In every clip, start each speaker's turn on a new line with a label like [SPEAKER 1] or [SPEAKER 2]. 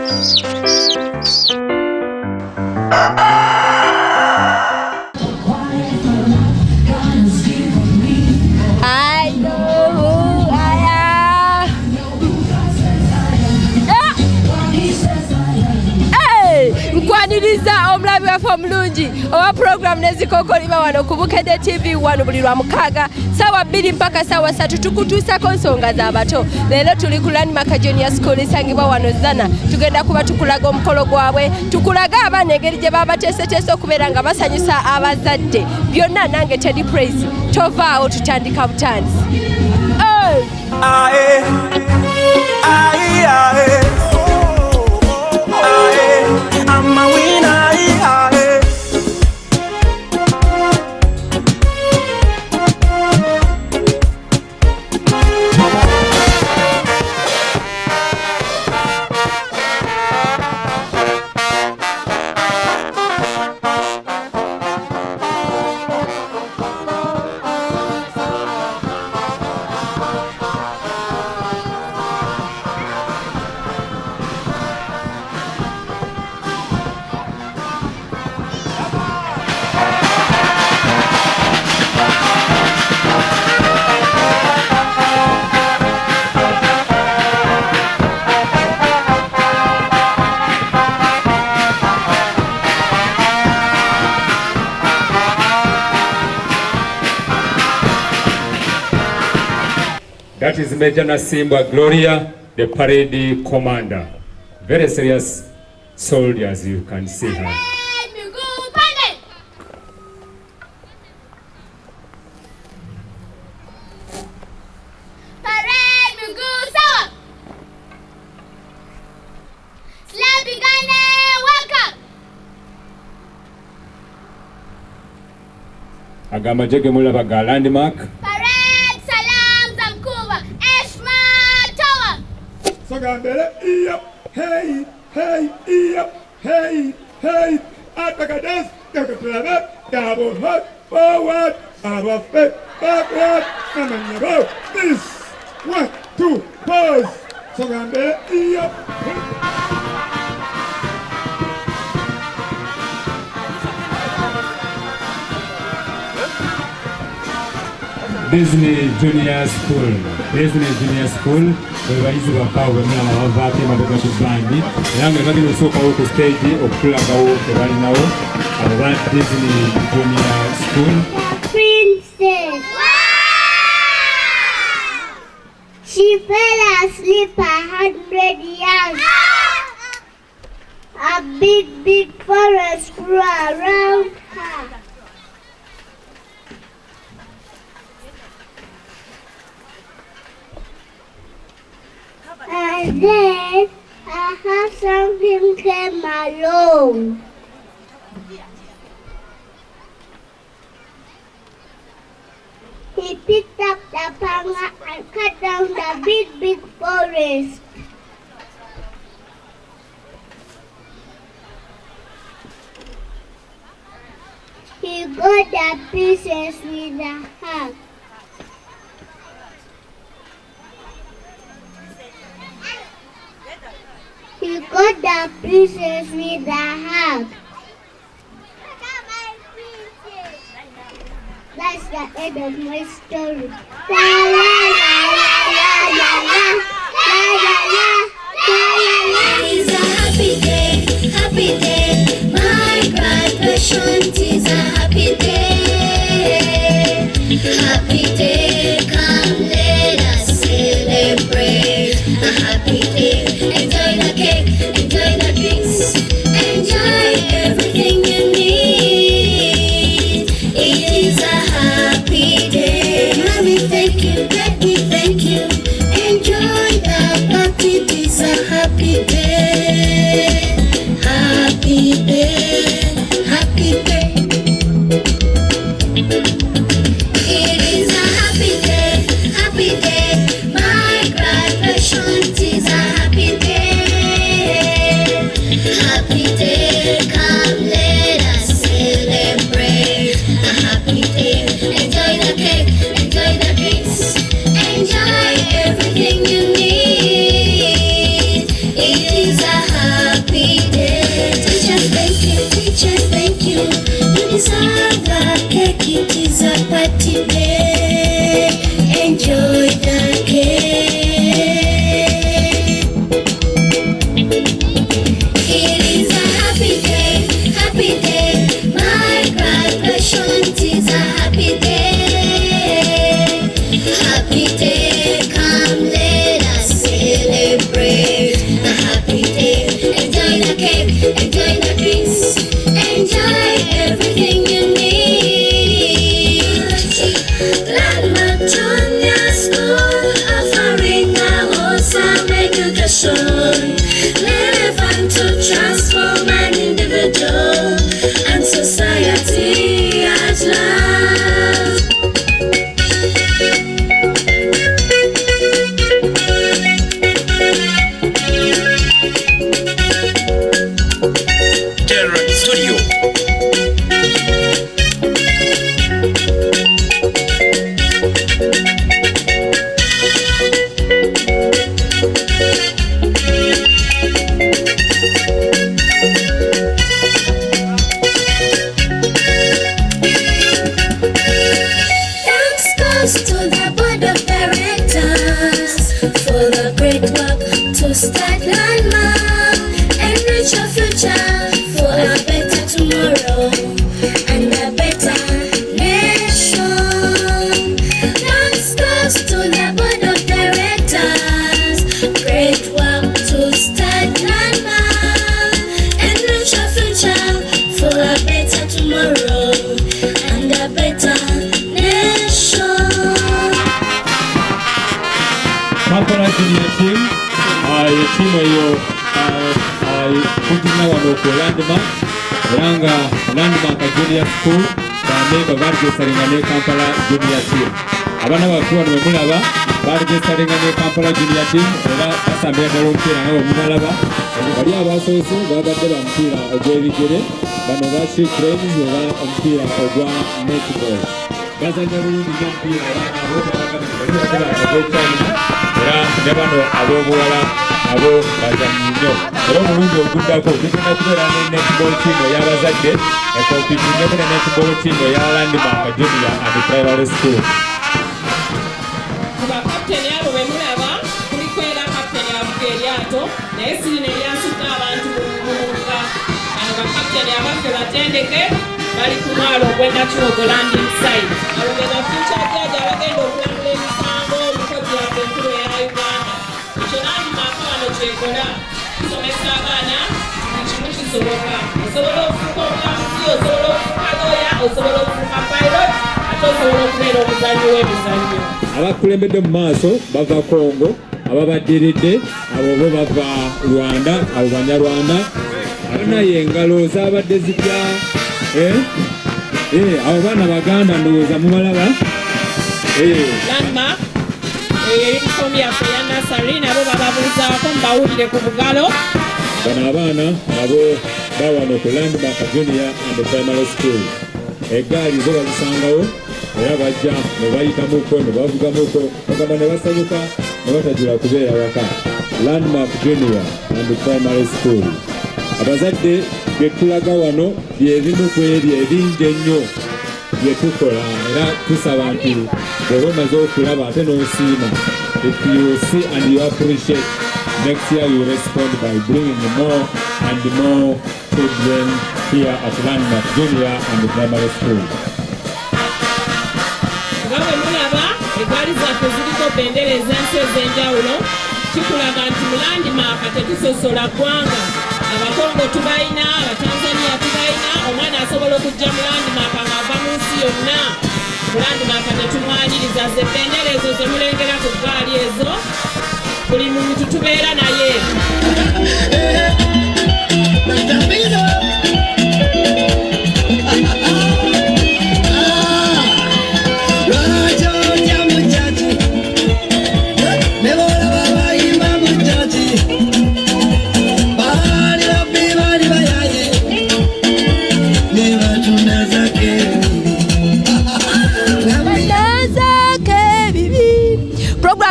[SPEAKER 1] I know who I am. Nkwaniriza omulabi waffe omulungi owa program nezikokoliba wano ku Bukedde TV wano buli lwa mukaaga ssaawa 2 mpaka ssaawa 3 tukutuusako nsonga z'abato. Leero tuli ku Landmark Junior School esangibwa wano Zana. Tugenda kuba tukulaga omukolo gwabwe, tukulaga abaana engeri gye babateeseteese okubeera nga basanyusa abazadde. Byonna nange Teddy Praise tovaawo tutandika butandisi.
[SPEAKER 2] I'm a winner.
[SPEAKER 3] That is Major Nasimba Gloria, the parade commander. Very serious soldiers, you can see her. Agama jege mulaba ga Landmark.
[SPEAKER 4] Parade salam zamkuba Eshma Tower.
[SPEAKER 2] Sogambele iya hey hey iya hey hey atakadas takatrabe double hot forward our feet backward amanyabo this 1 2 pause Sogambele iya
[SPEAKER 3] Disney Junior School. Disney Junior School. Webayizi bakawo bemulama bavaako emabega ku bandi era nga bagenda osookawo ku stage okukulagawo tebalinawo abo ba Disney Junior School.
[SPEAKER 4] Princess. She fell asleep 100 years. A big forest grew around her. And then I heard something came along. He picked up the panga and cut down the big forest. He got the pieces with a hug. He got the pieces with a hug. That's the end of my story. La la la la la la la la la la. It's a happy day, my graduation is a happy day. Happy day, come let us celebrate. A happy day, enjoy the cake, enjoy the drinks, enjoy everything you need. It is a happy day. Mommy, thank you, Daddy, thank you. Enjoy the party, it is a happy day. Happy day, happy day. It is a happy day, my graduation is a happy day. Happy day, come let us celebrate. A happy day, enjoy the cake, enjoy the drinks, enjoy everything you need. It is a deserve a cake, it is a party day. Enjoy the cake. It is a happy day. My graduation is a happy day. Happy day, come let us celebrate. A happy day. Enjoy the cake, enjoy the drinks, enjoy everything you need. Landmark Junior School, offering a wholesome education, relevant to transform an individual and society at large.
[SPEAKER 5] Terra Studio.
[SPEAKER 4] Thanks goes to the board of directors for the great work to start Landmark, enrich your future for a better tomorrow and a better nation. Thanks goes to the board of directors, great work to start Landmark, enrich your future for a better tomorrow and a better nation.
[SPEAKER 3] Kampala Junior Team, timu hiyo kutina wano ku Landmark, Ranga Landmark Junior School, bamemba baregistaringane Kampala Junior Team. Abana bakuru bano mulaba baregistaringane Kampala Junior Team, era basambira ddala omupiira nga bwemubalaba. Bali abasoose babadde bamupiira ogw'ebigere, bano ba She Cranes oba omupiira ogwa netball. Bazanya bulungi nnyo omupiira era era ne bano ab'obuwala abo bazanyi nnyo. Era omulundi oguddako tugenda kubeera ne netball team ey'abazadde ekompitiingeko ne netball team eya Landmark Junior and Primary School.
[SPEAKER 6] Ku bakapiteni abo be mulaba kuliko era kapiteni avuga eryato naye sirina eryasudde abantu mu mugga. Bano bakapiteni abaffe batendeke bali ku mwalo ogw'ennakiwogo landing site. Abo be bafuture judge abagenda okulambula emisango omukozi yabwe enkulu eya Uganda. Ekyo Landmark wano kyekola tusomesa abaana buli kimu kisoboka. Osobola okufuuka omulamuzi, osobola okufuuka lawyer, osobola okufuuka pilot, ate osobola okubeera omuzannyi w'emizannyo.
[SPEAKER 3] Abakulembedde mu maaso bava Congo, ababaddiridde abo bo bava Rwanda, abo Banyarwanda. Abanaye engalo zaabadde zitya? Abo baana Baganda ndowooza mubalaba.
[SPEAKER 6] Landmark uniform yaffe eya nasari nabo bababuuzaako mubawulire ku bugalo.
[SPEAKER 3] Bano abaana abo bawano ku Landmark Junior and Primary School. Eggaali zo bazisangawo era bajja ne bayitamuko ne bavugamuko bagamba ne basanyuka ne batajula kubeera waka. Landmark Junior and Primary School. Abazadde bye tulaga wano bye bimu ku ebyo ebingi ennyo bye tukola era tusaba nti bw'oba omaze okulaba ate n'osiima, if you see and you appreciate, next year you respond by bringing more and more children here at Landmark Junior and Primary School.
[SPEAKER 6] Nga bwe mulaba eggaali zaffe ziriko bendera ez'ensi ez'enjawulo, kikulaga nti mu Landmark tetusosola ggwanga. Abakongo tubayina, Abatanzania tubayina, omwana asobola okujja mu Landmark ng'ava mu nsi yonna. Mu Landmark tetumwaniriza, ze bendera ezo ze mulengera ku ggaali ezo, buli muntu tubeera naye.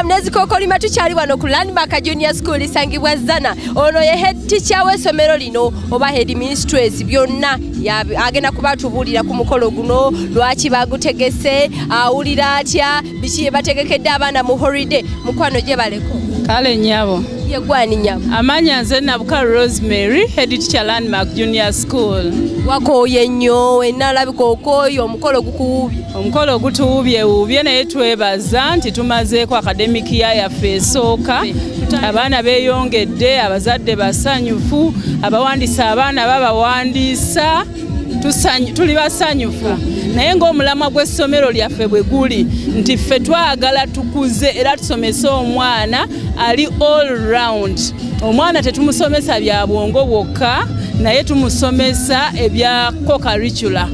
[SPEAKER 1] Nezikokoli Lima tukyali wano ku Landmark Junior School isangibwa Zana. Ono ye head teacher w'essomero lino oba head mistress byonna agenda kubatubuulira ku mukolo guno lwaki bagutegese awulira atya biki bategekedde abaana mu holiday mukwano gye baleko.
[SPEAKER 5] Kale nyabo.
[SPEAKER 1] Ye gwani nyabo.
[SPEAKER 5] Amanya nze Nabuka Rosemary, head teacher Landmark Junior School.
[SPEAKER 1] Wakoye nnyo enalabika okoyo omukolo gukuwubye.
[SPEAKER 5] Omukolo gutuwubye naye twebaza nti tumazeeko academic year yaffe esooka. Abaana beeyongedde, abazadde basanyufu, abawandiisa abaana babawandiisa, tuli basanyufu. Naye ng'omulamwa gw'essomero lyaffe bwe guli nti ffe twagala tukuze era tusomese omwana ali all round. Omwana tetumusomesa bya bwongo bwokka naye tumusomesa ebya co-curricular.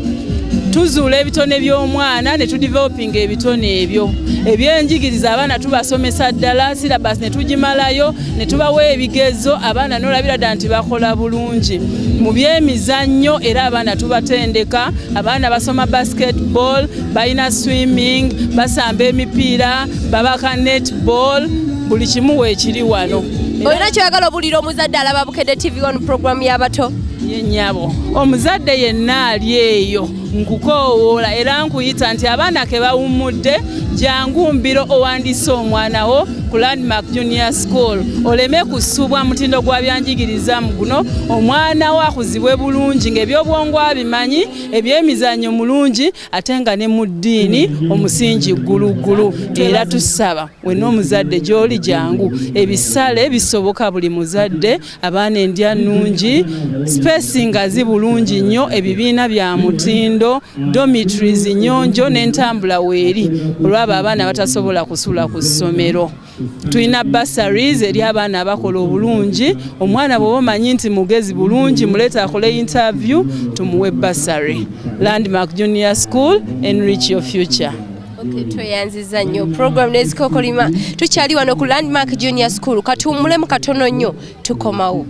[SPEAKER 5] Tuzuula ebitone by'omwana ne tudevelopinga ebitone ebyo. Ebyenjigiriza abaana tubasomesa ddala syllabus ne tugimalayo ne tubawa ebigezo abaana n'olabira ddala nti bakola bulungi. Mu byemizannyo era abaana tubatendeka, abaana basoma basketball, balina swimming, basamba emipiira, babaka netball, buli kimu weekiri wano.
[SPEAKER 1] Olina kyoyagala obulira omuzadde alaba Bukedde TV on program y'abato?
[SPEAKER 5] Yennyabo omuzadde yenna ali eyo nkukoowoola era nkuyita nti abaana ke bawummudde jangu mbiro owandiise omwana wo ku Landmark Junior School oleme kusubwa mutindo gwa byanjigiriza mu guno omwana wo akuzibwe bulungi ng'ebyobwongo abimanyi ebyemizannyo mulungi ate nga ne mu ddiini omusingi gguluggulu era tusaba wenna omuzadde gy'oli jangu ebisale bisoboka buli muzadde abaana endya nnungi spacinga zibulungi nnyo ebibiina bya mutindo dormitories nnyonjo n'entambula weeri olw'abo abaana batasobola kusula ku ssomero. Tulina bursaries eri abaana abakola obulungi. Omwana bw'oba omanyi nti mugezi bulungi muleeta akole interview tumuwe bursary. Landmark Junior School, enrich your future.
[SPEAKER 1] Okay, tweyanziza nnyo program n'ezikoko Lima tukyali wano ku Landmark Junior School katuwummulemu katono nnyo tukomawo.